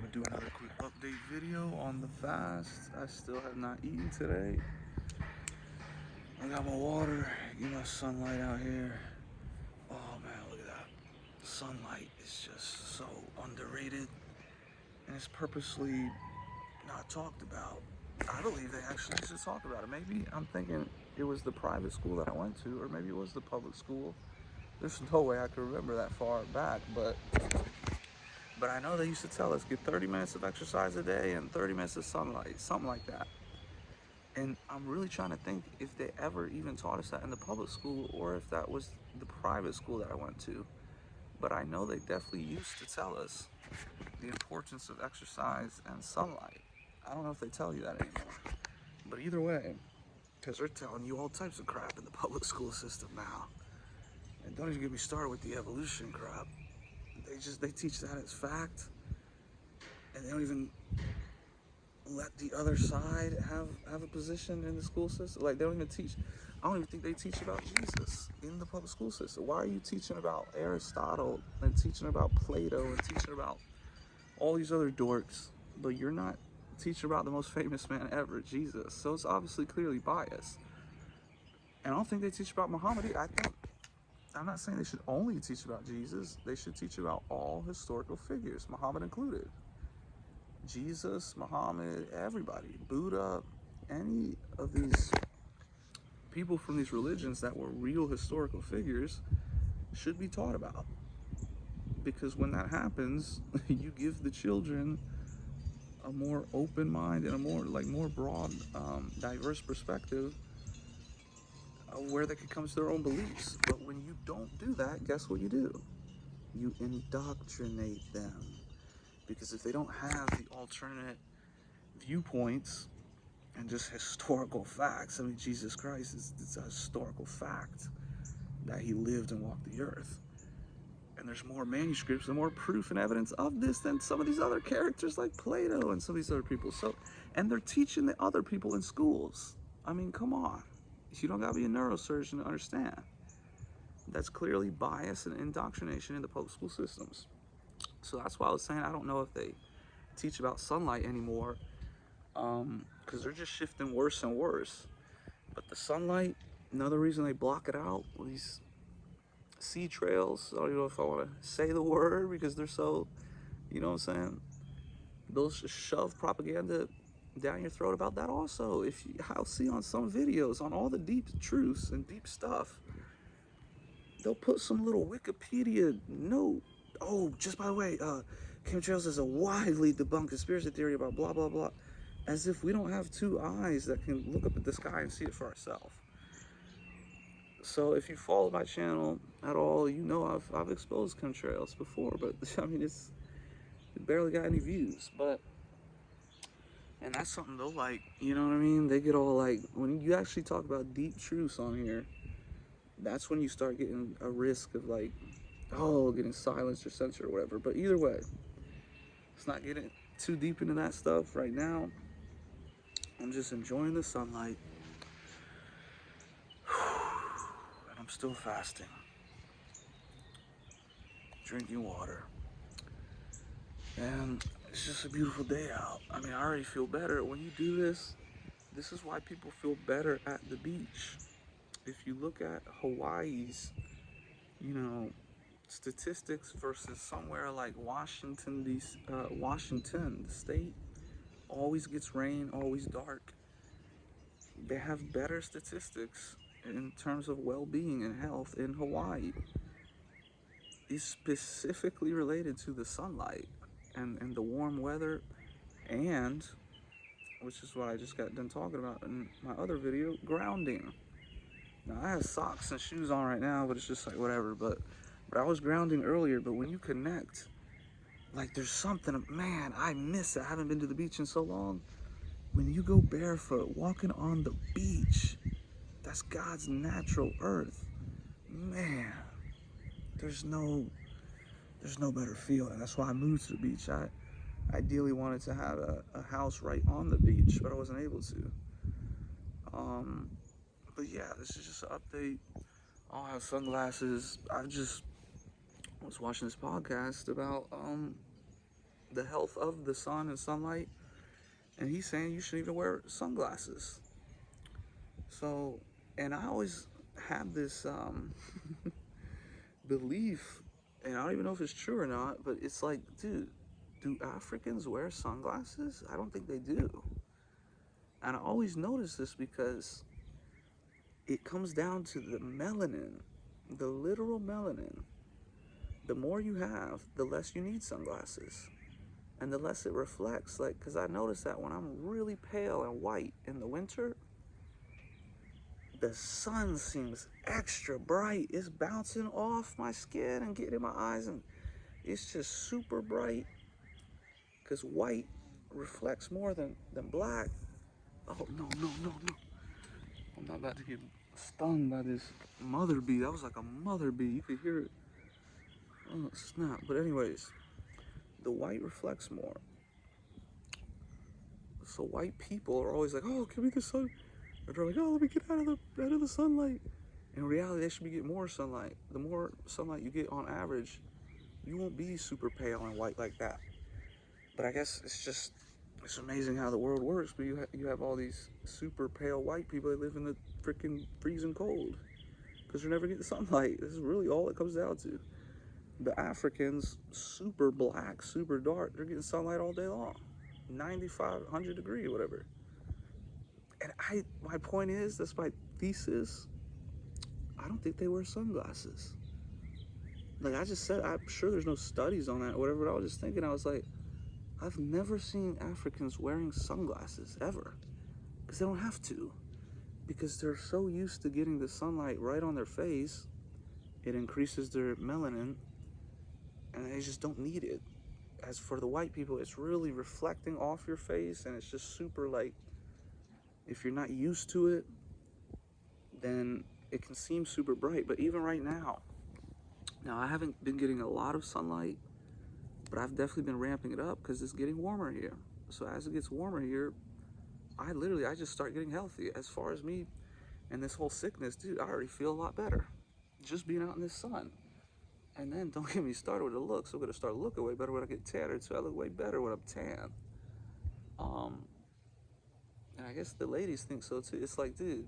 gonna do another quick update video on the fast. I still have not eaten today. I got my water, get my sunlight out here. Oh man, look at that. Sunlight is just so underrated and it's purposely not talked about. I believe they actually should talk about it. Maybe I'm thinking it was the private school that I went to, or maybe it was the public school. There's no way I could remember that far back, but I know they used to tell us get 30 minutes of exercise a day and 30 minutes of sunlight, something like that. And I'm really trying to think if they ever even taught us that in the public school or if that was the private school that I went to. But I know they definitely used to tell us the importance of exercise and sunlight. I don't know if they tell you that anymore. But either way, because they're telling you all types of crap in the public school system now. And don't even get me started with the evolution crap. They teach that as fact, and they don't even let the other side have a position in the school system. Like, they don't even teach. I don't even think they teach about Jesus in the public school system. Why are you teaching about Aristotle and teaching about Plato and teaching about all these other dorks, but you're not teaching about the most famous man ever, Jesus? So it's obviously clearly biased. And I don't think they teach about Muhammad. I'm not saying they should only teach about Jesus. They should teach about all historical figures, Muhammad included. Jesus, Muhammad, everybody, Buddha, any of these people from these religions that were real historical figures should be taught about. Because when that happens, you give the children a more open mind and a more broad, diverse perspective of where they could come to their own beliefs. But when you don't do that, guess what you do? You indoctrinate them. Because if they don't have the alternate viewpoints and just historical facts, I mean, Jesus Christ it's a historical fact that he lived and walked the earth. And there's more manuscripts and more proof and evidence of this than some of these other characters like Plato and some of these other people. So, and they're teaching the other people in schools. I mean, come on. You don't gotta be a neurosurgeon to understand. That's clearly bias and indoctrination in the public school systems. So that's why I was saying I don't know if they teach about sunlight anymore, because they're just shifting worse and worse. But the sunlight, another reason they block it out, these sea trails, I don't even know if I want to say the word because they're so, you know what I'm saying? They'll shove propaganda down your throat about that also. I'll see on some videos on all the deep truths and deep stuff, they'll put some little Wikipedia note. Oh, just by the way, chemtrails is a widely debunked conspiracy theory about blah, blah, blah. As if we don't have two eyes that can look up at the sky and see it for ourselves. So if you follow my channel at all, you know I've exposed chemtrails before, but I mean, it barely got any views. And that's something they'll like, you know what I mean? They get all like, when you actually talk about deep truths on here, that's when you start getting a risk of like, oh, getting silenced or censored or whatever. But either way, let's not get too deep into that stuff right now. I'm just enjoying the sunlight. And I'm still fasting. Drinking water. And it's just a beautiful day out. I mean, I already feel better. When you do this, this is why people feel better at the beach. If you look at Hawaii's, statistics versus somewhere like Washington, Washington, the state, always gets rain, always dark. They have better statistics in terms of well-being and health in Hawaii. Is specifically related to the sunlight and the warm weather, and which is what I just got done talking about in my other video, grounding. Now I have socks and shoes on right now, but it's just like whatever. But I was grounding earlier. But when you connect, like there's something, man, I miss it. I haven't been to the beach in so long. When you go barefoot, walking on the beach, that's God's natural earth. Man, there's no better feeling. That's why I moved to the beach. I ideally wanted to have a house right on the beach, but I wasn't able to. But yeah, this is just an update. I'll have sunglasses. I just was watching this podcast about the health of the sun and sunlight, and he's saying you shouldn't even wear sunglasses. So, and I always had this belief, and I don't even know if it's true or not, but it's like, dude, do Africans wear sunglasses? I don't think they do. And I always notice this because it comes down to the melanin, the literal melanin. The more you have, the less you need sunglasses. And the less it reflects, like, because I notice that when I'm really pale and white in the winter, the sun seems extra bright. It's bouncing off my skin and getting in my eyes, and it's just super bright. Because white reflects more than black. Oh, no, no, no, no. I'm not about to get stung by this mother bee. That was like a mother bee. You could hear it. Oh, snap. But anyways, the white reflects more. So white people are always like, oh, give me the sun. Or they're like, oh, let me get out of the sunlight. In reality, they should be getting more sunlight. The more sunlight you get on average, you won't be super pale and white like that. But I guess it's amazing how the world works. But you have all these super pale white people that live in the freaking freezing cold because they're never getting sunlight. This is really all it comes down to. The Africans, super black, super dark, they're getting sunlight all day long, 95, 100 degree, whatever. And my point is, that's my thesis. I don't think they wear sunglasses. Like I just said, I'm sure there's no studies on that or whatever, but I was just thinking, I was like, I've never seen Africans wearing sunglasses ever, because they don't have to, because they're so used to getting the sunlight right on their face. It increases their melanin, and they just don't need it. As for the white people, it's really reflecting off your face, and it's just super, like, if you're not used to it, then it can seem super bright. But even right now I haven't been getting a lot of sunlight, but I've definitely been ramping it up because it's getting warmer here. So as it gets warmer here, I just start getting healthy. As far as me and this whole sickness, dude, I already feel a lot better just being out in the sun. And then don't get me started with the looks. I'm gonna start looking way better when I get tanner too. I look way better when I'm tan. And I guess the ladies think so too. It's like, dude,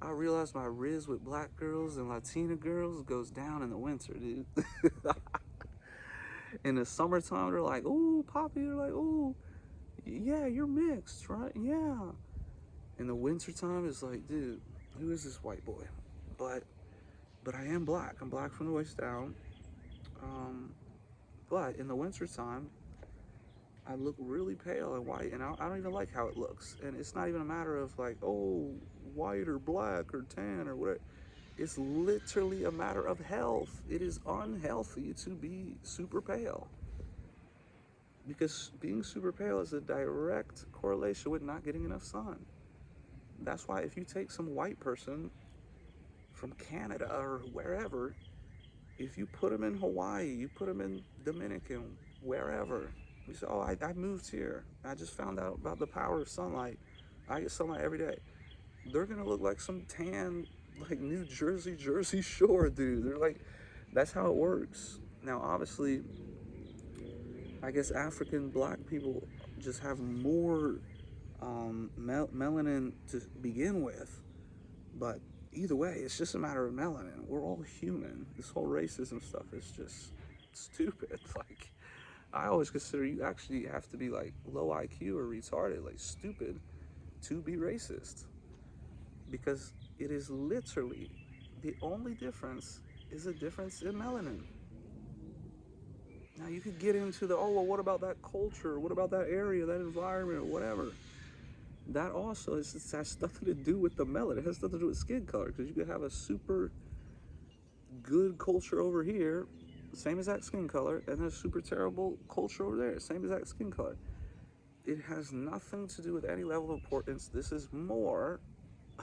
I realize my riz with black girls and Latina girls goes down in the winter, dude. In the summertime, they're like, "Ooh, Poppy," they're like, "Ooh, yeah, you're mixed, right? Yeah." In the wintertime, it's like, dude, who is this white boy? But I am black. I'm black from the waist down. But in the wintertime, I look really pale and white, and I don't even like how it looks. And it's not even a matter of like, oh, white or black or tan or whatever. It's literally a matter of health. It is unhealthy to be super pale, because being super pale is a direct correlation with not getting enough sun. That's why if you take some white person from Canada or wherever, if you put them in Hawaii, you put them in Dominican, wherever, you say, oh, I moved here, I just found out about the power of sunlight, I get sunlight every day, they're gonna look like some tan, like New Jersey Shore dude. They're like, that's how it works. Now obviously, I guess African black people just have more melanin to begin with, but either way, it's just a matter of melanin. We're all human. This whole racism stuff is just stupid. Like, I always consider you actually have to be like low IQ or retarded, like stupid, to be racist, because it is literally the only difference is a difference in melanin. Now you could get into the, oh, well, what about that culture? What about that area, that environment, or whatever? That also has nothing to do with the melanin. It has nothing to do with skin color, because you could have a super good culture over here, same exact skin color, and a super terrible culture over there, same exact skin color. It has nothing to do with any level of importance. This is more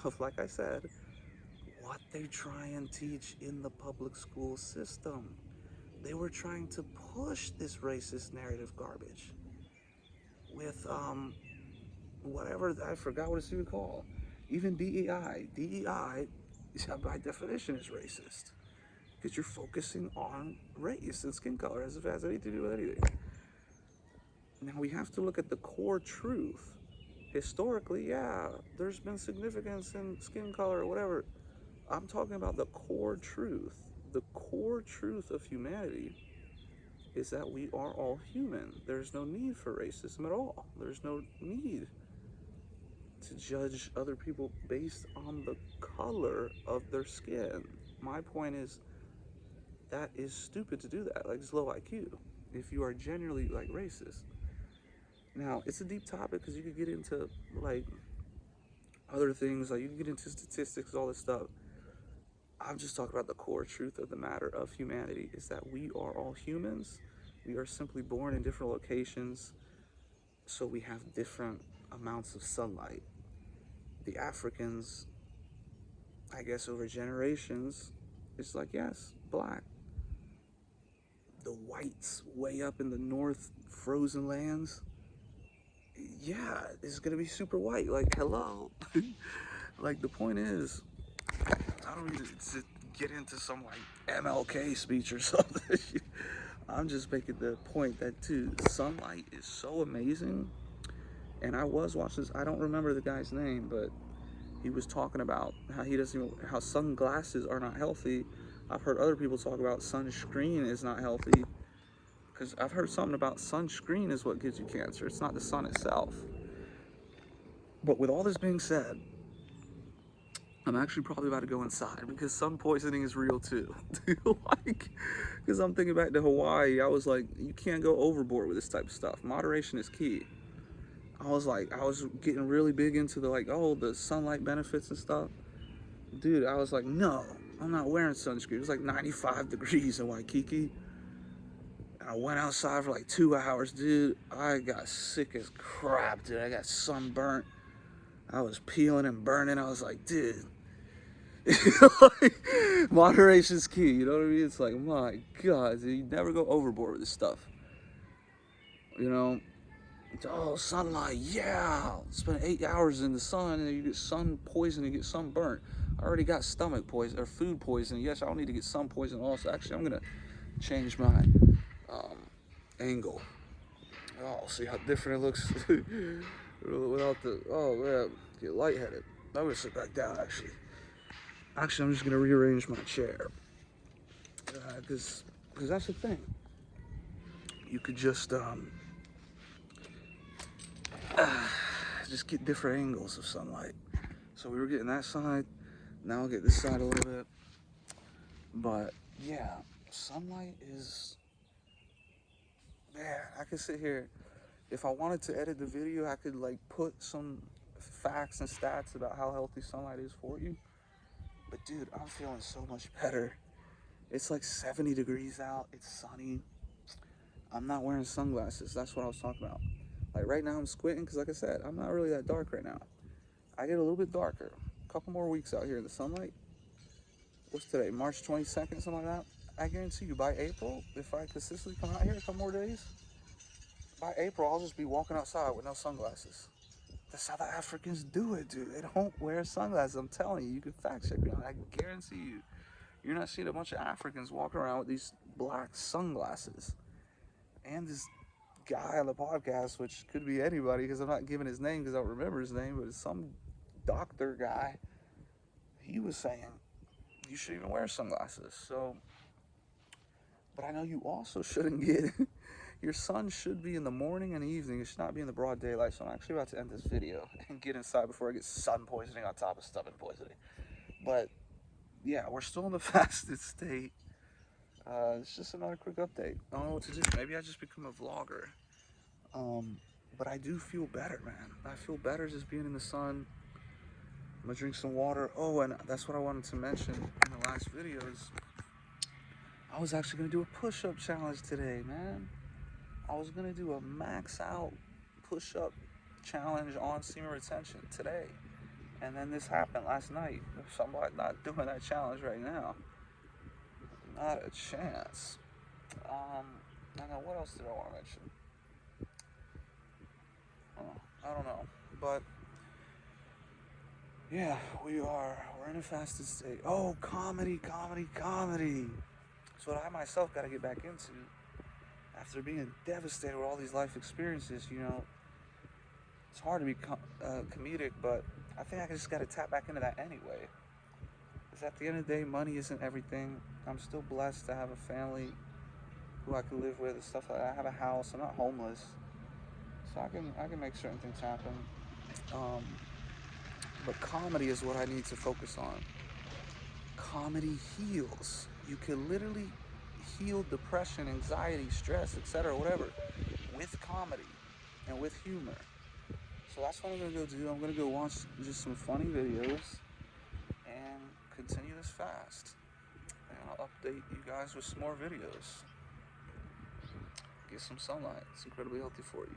of, like I said, what they try and teach in the public school system. They were trying to push this racist narrative garbage with whatever, I forgot what it's even called. Even DEI. DEI, by definition, is racist, because you're focusing on race and skin color as if it has anything to do with anything. Now we have to look at the core truth. Historically, yeah, there's been significance in skin color or whatever. I'm talking about the core truth. The core truth of humanity is that we are all human. There's no need for racism at all. There's no need to judge other people based on the color of their skin. My point is that is stupid to do that. Like, it's low IQ if you are genuinely like racist. Now, it's a deep topic because you could get into like other things, like you can get into statistics, all this stuff. I'm just talking about the core truth of the matter of humanity is that we are all humans. We are simply born in different locations, so we have different amounts of sunlight. The Africans, I guess over generations, it's like, yes, black. The whites way up in the north frozen lands, yeah, it's gonna be super white. Like, hello. Like, the point is, I don't need to get into some like MLK speech or something. I'm just making the point that, dude, sunlight is so amazing. And I was watching this, I don't remember the guy's name, but he was talking about how he doesn't even, how sunglasses are not healthy. I've heard other people talk about sunscreen is not healthy. Because I've heard something about sunscreen is what gives you cancer. It's not the sun itself. But with all this being said, I'm actually probably about to go inside because sun poisoning is real too. Like, because I'm thinking back to Hawaii, I was like, you can't go overboard with this type of stuff. Moderation is key. I was getting really big into the like, oh, the sunlight benefits and stuff. Dude, I was like, no, I'm not wearing sunscreen. It was like 95 degrees in Waikiki. And I went outside for like 2 hours, dude. I got sick as crap, dude. I got sunburnt. I was peeling and burning. I was like, dude. Like, moderation's key, you know what I mean? It's like, my God, dude, you never go overboard with this stuff. You know? Oh, sunlight, yeah. Spend 8 hours in the sun and you get sun poisoning, you get sunburnt. I already got stomach poison or food poisoning. Yes, I don't need to get sun poison also. Actually, I'm gonna change my angle. Oh, see how different it looks without the. Oh man, get lightheaded. I'm gonna sit back down. Actually, I'm just gonna rearrange my chair because that's the thing. You could just get different angles of sunlight. So we were getting that side. Now I'll get this side a little bit. But yeah, sunlight is. Man, I could sit here. If I wanted to edit the video, I could like put some facts and stats about how healthy sunlight is for you. But dude, I'm feeling so much better. It's like 70 degrees out. It's sunny. I'm not wearing sunglasses. That's what I was talking about. Like right now I'm squinting because like I said, I'm not really that dark right now. I get a little bit darker. A couple more weeks out here in the sunlight. What's today? March 22nd, something like that. I guarantee you by April, if I consistently come out here a couple more days, by April I'll just be walking outside with no sunglasses. That's how the Africans do it, dude. They don't wear sunglasses. I'm telling you, you can fact check me on it. I guarantee you, you're not seeing a bunch of Africans walking around with these black sunglasses. And this guy on the podcast, which could be anybody, because I'm not giving his name because I don't remember his name, but it's some doctor guy. He was saying you shouldn't even wear sunglasses. So, but I know you also shouldn't get. Your sun should be in the morning and evening. It should not be in the broad daylight. So I'm actually about to end this video and get inside before I get sun poisoning on top of stomach poisoning. But yeah, we're still in the fasted state. It's just another quick update. I don't know what to do. Maybe I just become a vlogger. But I do feel better, man. I feel better just being in the sun. I'm gonna drink some water. Oh, and that's what I wanted to mention in the last video is I was actually gonna do a push-up challenge today, man. I was gonna do a max out push-up challenge on semen retention today. And then this happened last night. So I'm not doing that challenge right now. Not a chance. I know, what else did I want to mention? I don't know. But yeah, we're in a fasted state. Oh, comedy. That's what I myself gotta get back into. after being devastated with all these life experiences, you know, it's hard to be comedic, but I think I just got to tap back into that anyway. Because at the end of the day, money isn't everything. I'm still blessed to have a family who I can live with and stuff like that. I have a house. I'm not homeless, so I can make certain things happen. Um, but comedy is what I need to focus on. Comedy heals. You can literally heal depression, anxiety, stress, etc., whatever, with comedy and with humor. So that's what I'm gonna go do. I'm gonna go watch just some funny videos and continue this fast. And I'll update you guys with some more videos. Get some sunlight. It's incredibly healthy for you.